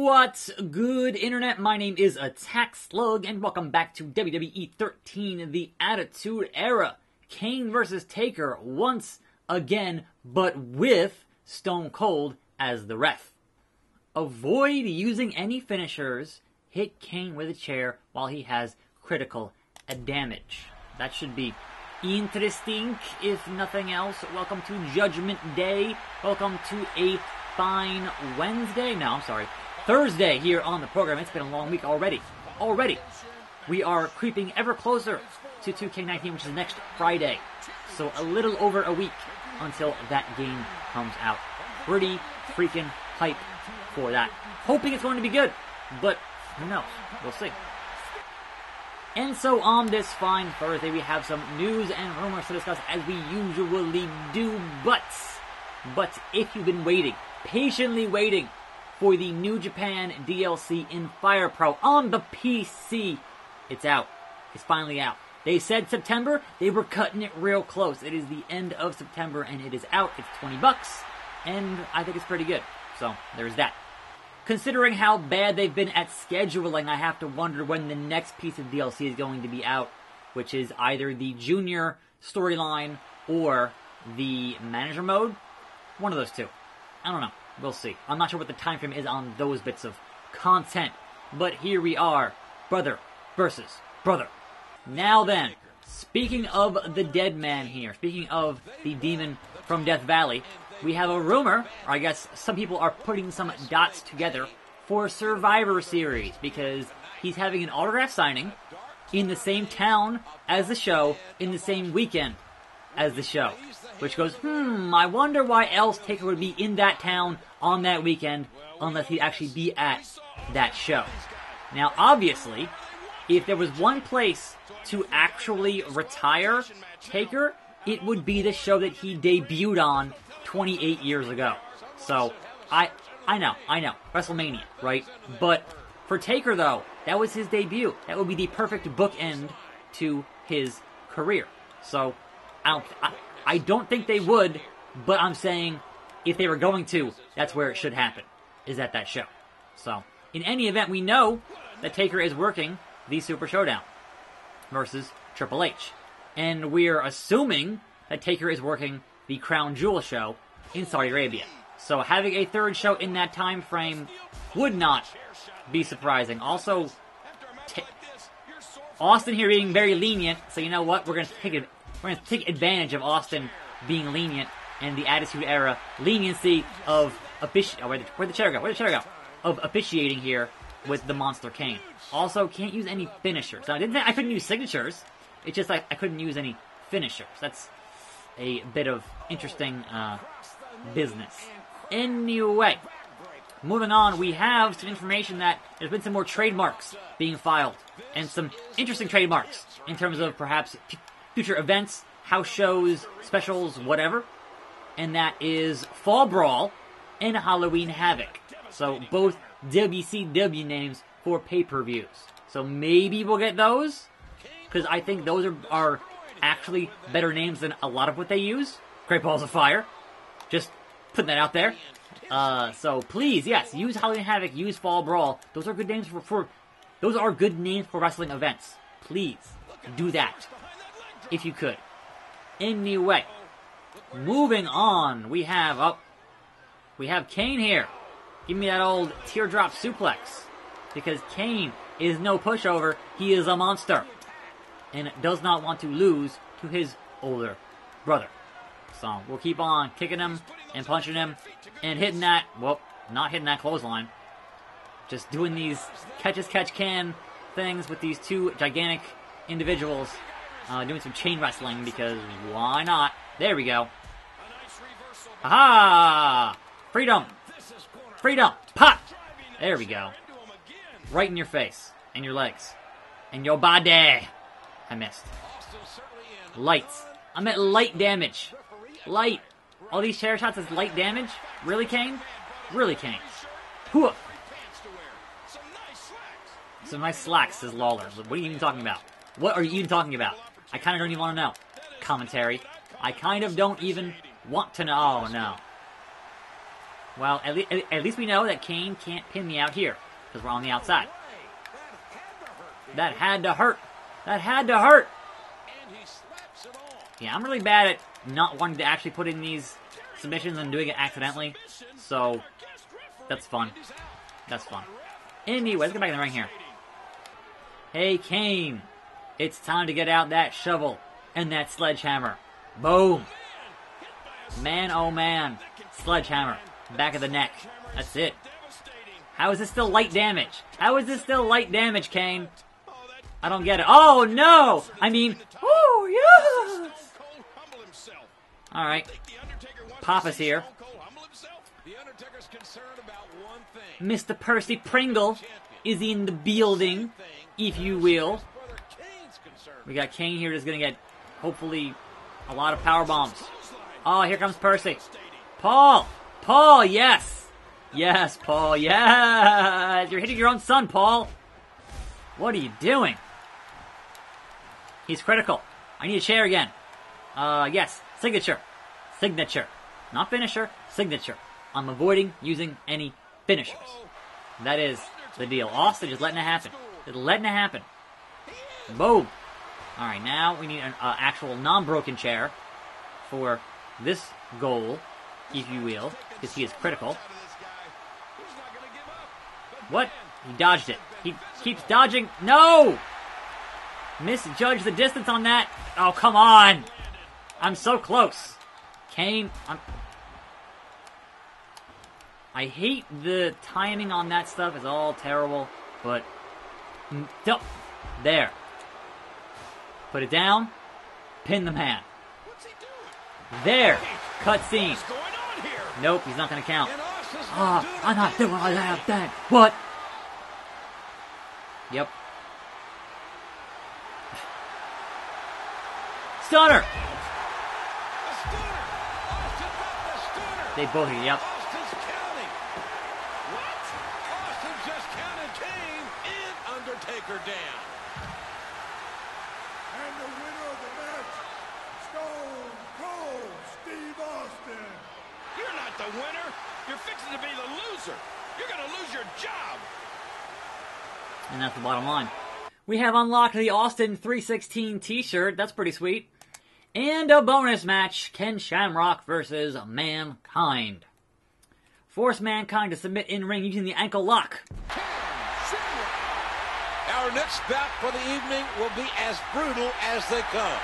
What's good, Internet? My name is attackslug, and welcome back to WWE 13, the Attitude Era. Kane versus Taker once again, but with Stone Cold as the ref. Avoid using any finishers. Hit Kane with a chair while he has critical damage. That should be interesting, if nothing else. Welcome to Judgment Day. Welcome to a fine Wednesday. No, I'm sorry. Thursday here on the program. It's been a long week already. We are creeping ever closer to 2K19, which is next Friday. So a little over a week until that game comes out. Pretty freaking hype for that. Hoping it's going to be good, but who knows? We'll see. And so on this fine Thursday, we have some news and rumors to discuss as we usually do. But if you've been waiting, patiently waiting for the New Japan DLC in Fire Pro on the PC, it's out. It's finally out. They said September. They were cutting it real close. It is the end of September and it is out. It's $20 and I think it's pretty good. So there's that. Considering how bad they've been at scheduling, I have to wonder when the next piece of DLC is going to be out, which is either the Junior storyline or the Manager mode. One of those two. I don't know. We'll see. I'm not sure what the time frame is on those bits of content. But here we are. Brother versus brother. Now then, speaking of the dead man here, speaking of the demon from Death Valley, we have a rumor, or I guess some people are putting some dots together for Survivor Series, because he's having an autograph signing in the same town as the show, in the same weekend as the show. Which goes, I wonder why else Taker would be in that town on that weekend unless he'd actually be at that show. Now, obviously, if there was one place to actually retire Taker, it would be the show that he debuted on 28 years ago. So, I know, WrestleMania, right? But for Taker, though, that was his debut. That would be the perfect bookend to his career. So, I don't think they would, but I'm saying if they were going to, that's where it should happen, is at that show. So, in any event, we know that Taker is working the Super Showdown versus Triple H. And we're assuming that Taker is working the Crown Jewel show in Saudi Arabia. So having a third show in that time frame would not be surprising. Also, Austin here being very lenient, so you know what? We're going to take advantage of Austin being lenient and the Attitude Era leniency of where'd the chair go? Of officiating here with the Monster Kane. Also, can't use any finishers. Now, I couldn't use signatures. It's just like I couldn't use any finishers. That's a bit of interesting business. Anyway, moving on, we have some information that there's been some more trademarks being filed, and some interesting trademarks in terms of perhaps future events, house shows, specials, whatever. And that is Fall Brawl and Halloween Havoc. So both WCW names for pay-per-views. So maybe we'll get those, because I think those are actually better names than a lot of what they use. Great Balls of Fire. Just putting that out there. So please, yes, use Halloween Havoc, use Fall Brawl. Those are good names those are good names for wrestling events. Please do that if you could. Anyway, moving on, we have Kane here. Give me that old teardrop suplex, because Kane is no pushover. He is a monster and does not want to lose to his older brother. So we'll keep on kicking him and punching him and hitting that, well, not hitting that clothesline. Just doing these catch-as-catch-can things with these two gigantic individuals. Doing some chain wrestling, because why not? There we go. Aha! Freedom! Freedom! Pop! There we go. Right in your face. And your legs. And your body. I missed. Lights. I'm at light damage. Light. All these chair shots is light damage? Really, Kane? Really, Kane? Hooah! Some nice slacks, says Lawler. What are you even talking about? What are you even talking about? I kind of don't even want to know. Commentary. I kind of don't even want to know. Oh, no. Well, at least we know that Kane can't pin me out here, because we're on the outside. That had to hurt. That had to hurt. Yeah, I'm really bad at not wanting to actually put in these submissions and doing it accidentally. So, that's fun. That's fun. Anyway, let's get back in the ring here. Hey, Kane. It's time to get out that shovel and that sledgehammer. Boom. Man, oh man. Sledgehammer. Back of the neck. That's it. How is this still light damage? How is this still light damage, Kane? I don't get it. Oh, no! I mean, oh, yes! Alright. Papa's here. Mr. Percy Pringle is in the building, if you will. We got Kane here that's going to get, hopefully, a lot of power bombs. Oh, here comes Percy. Paul! Paul, yes! Yes, Paul, yes! You're hitting your own son, Paul! What are you doing? He's critical. I need a chair again. Yes. Signature. Signature. Not finisher. Signature. I'm avoiding using any finishers. That is the deal. Austin just letting it happen. Just letting it happen. Boom. Alright, now we need an actual non-broken chair for this goal, if you will, because he is critical. What? He dodged it. He keeps dodging. No! Misjudged the distance on that. Oh, come on. I'm so close. Kane, I hate the timing on that stuff. It's all terrible, but there. Put it down. Pin the man. There. Cutscene. Nope, he's not going to count. I'm not doing all that. What? Yep. Stunner! They both, yep. Austin's counting. What? Austin just counted Kane and Undertaker down. And the winner of the match, Stone Cold Steve Austin. You're not the winner. You're fixing to be the loser. You're going to lose your job. And that's the bottom line. We have unlocked the Austin 316 t-shirt. That's pretty sweet. And a bonus match, Ken Shamrock versus Mankind. Force Mankind to submit in-ring using the ankle lock. Our next bout for the evening will be as brutal as they come,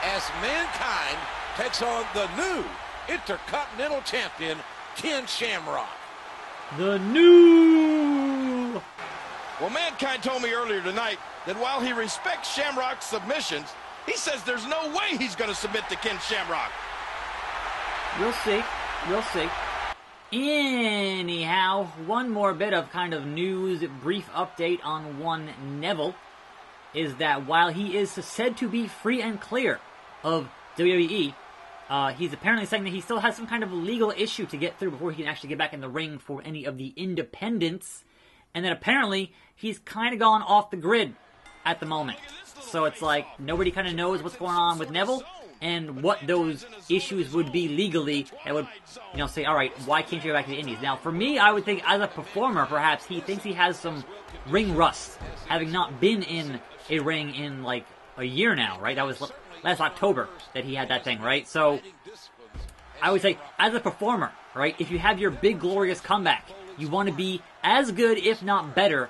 as Mankind takes on the new Intercontinental Champion, Ken Shamrock. The new... Well, Mankind told me earlier tonight that while he respects Shamrock's submissions, he says there's no way he's going to submit to Ken Shamrock. We'll see. We'll see. Anyhow, one more bit of kind of news, brief update on one Neville, is that while he is said to be free and clear of WWE, he's apparently saying that he still has some kind of legal issue to get through before he can actually get back in the ring for any of the independents, and that apparently he's kind of gone off the grid at the moment. So it's like nobody kind of knows what's going on with Neville and what those issues would be legally that would, say, all right, why can't you go back to the Indies? Now, for me, I would think as a performer, perhaps he thinks he has some ring rust, having not been in a ring in like a year now, right? That was last October that he had that thing, right? So I would say as a performer, right, if you have your big glorious comeback, you want to be as good, if not better,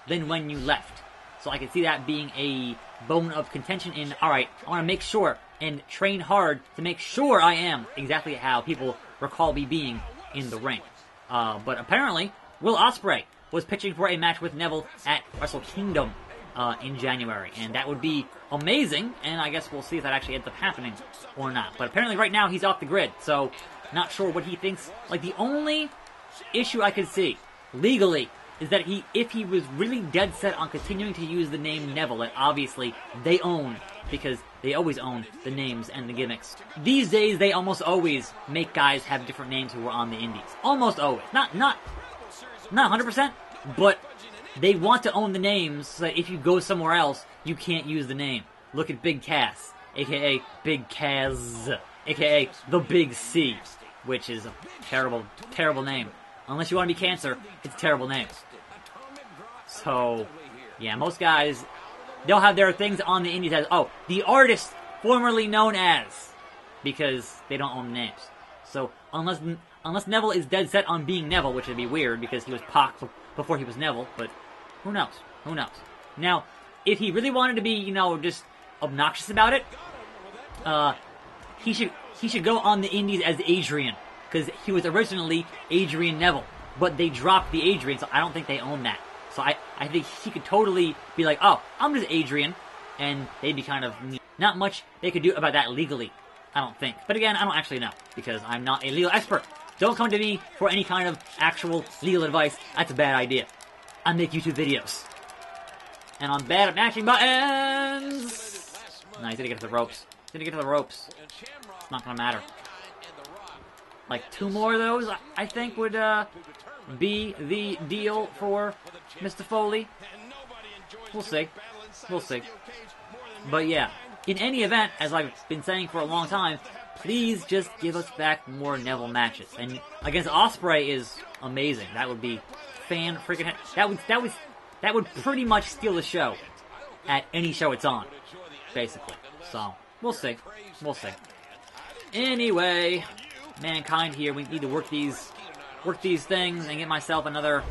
than when you left. So I can see that being a bone of contention in, all right, I want to make sure and train hard to make sure I am exactly how people recall me being in the ring. But apparently, Will Ospreay was pitching for a match with Neville at Wrestle Kingdom in January. And that would be amazing, and I guess we'll see if that actually ends up happening or not. But apparently right now he's off the grid, so not sure what he thinks. Like, the only issue I could see, legally, is that if he was really dead set on continuing to use the name Neville, that obviously they own, because they always own the names and the gimmicks. These days, they almost always make guys have different names who are on the indies. Almost always. Not 100%, but they want to own the names so that if you go somewhere else, you can't use the name. Look at Big Cass, a.k.a. Big Kaz, a.k.a. The Big C. which is a terrible, terrible name. Unless you want to be Cancer, it's a terrible name. So, yeah, most guys, they'll have their things on the indies as, oh, the artist formerly known as, because they don't own names. So, unless Neville is dead set on being Neville, which would be weird because he was Pac before he was Neville, but who knows? Who knows? Now, if he really wanted to be, you know, just obnoxious about it, he should go on the indies as Adrian, because he was originally Adrian Neville, but they dropped the Adrian, so I don't think they own that. So I think he could totally be like, oh, I'm just Adrian, and they'd be kind of not much they could do about that legally, I don't think. But again, I don't actually know, because I'm not a legal expert. Don't come to me for any kind of actual legal advice. That's a bad idea. I make YouTube videos. And I'm bad at matching buttons! No, he's gonna get to the ropes. He's gonna get to the ropes. It's not gonna matter. Like 2 more of those, I think, would be the deal for Mr. Foley. We'll see. We'll see. But yeah, in any event, as I've been saying for a long time, please just give us back more Neville matches. And against Ospreay is amazing. That would be fan-freaking... That would pretty much steal the show at any show it's on, basically. So, we'll see. We'll see. Anyway, Mankind here. We need to work these things and get myself another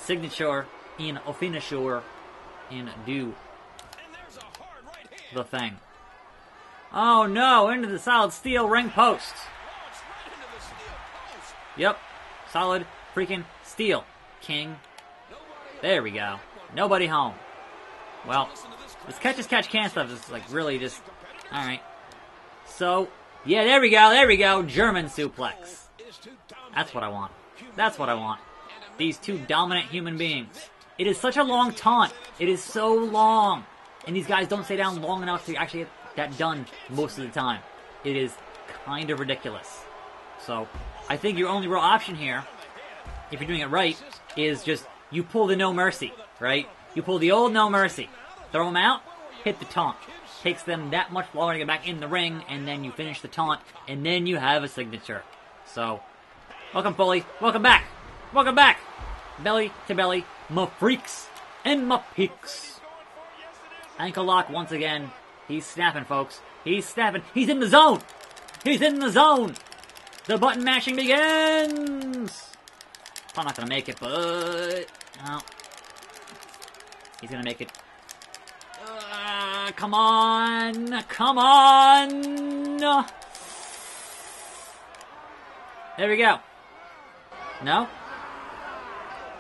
signature in a finisher and do the thing. Oh no, into the solid steel ring post. Yep, solid freaking steel. King. There we go. Nobody home. Well, this catch-as-catch-can stuff is like really just... Alright. So, yeah, there we go. German suplex. That's what I want. That's what I want. These 2 dominant human beings. It is such a long taunt. It is so long. And these guys don't stay down long enough to actually get that done most of the time. It is kind of ridiculous. So, I think your only real option here, if you're doing it right, is just you pull the No Mercy, right? You pull the old No Mercy. Throw them out, hit the taunt. Takes them that much longer to get back in the ring, and then you finish the taunt, and then you have a signature. So, welcome Foley. Welcome back. Welcome back. Belly to belly. My freaks and my peaks. Ankle lock once again. He's snapping, folks. He's snapping. He's in the zone. He's in the zone. The button mashing begins. I'm not going to make it, but... No. He's going to make it. Come on. Come on. There we go. No?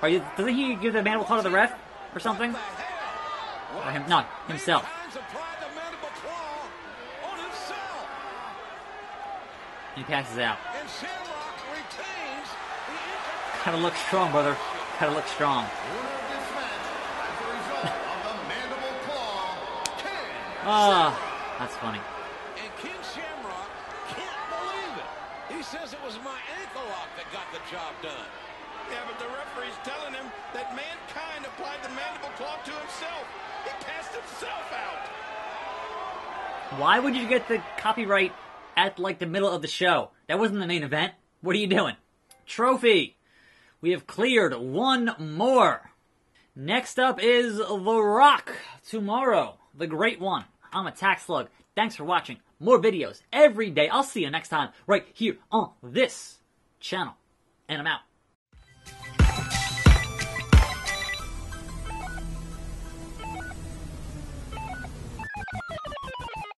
Doesn't he give the mandible claw to the ref? Or something? Or him? No, himself. And he passes out. Gotta look strong, brother. Gotta look strong. That's funny. And King Shamrock can't believe it. He says it was my ankle lock that got the job done. Yeah, but the referee's telling him that Mankind applied the mandible claw to himself. He passed himself out. Why would you get the copyright at, like, the middle of the show? That wasn't the main event. What are you doing? Trophy. We have cleared 1 more. Next up is The Rock tomorrow. The Great One. I'm attackslug. Thanks for watching. More videos every day. I'll see you next time right here on this channel. And I'm out.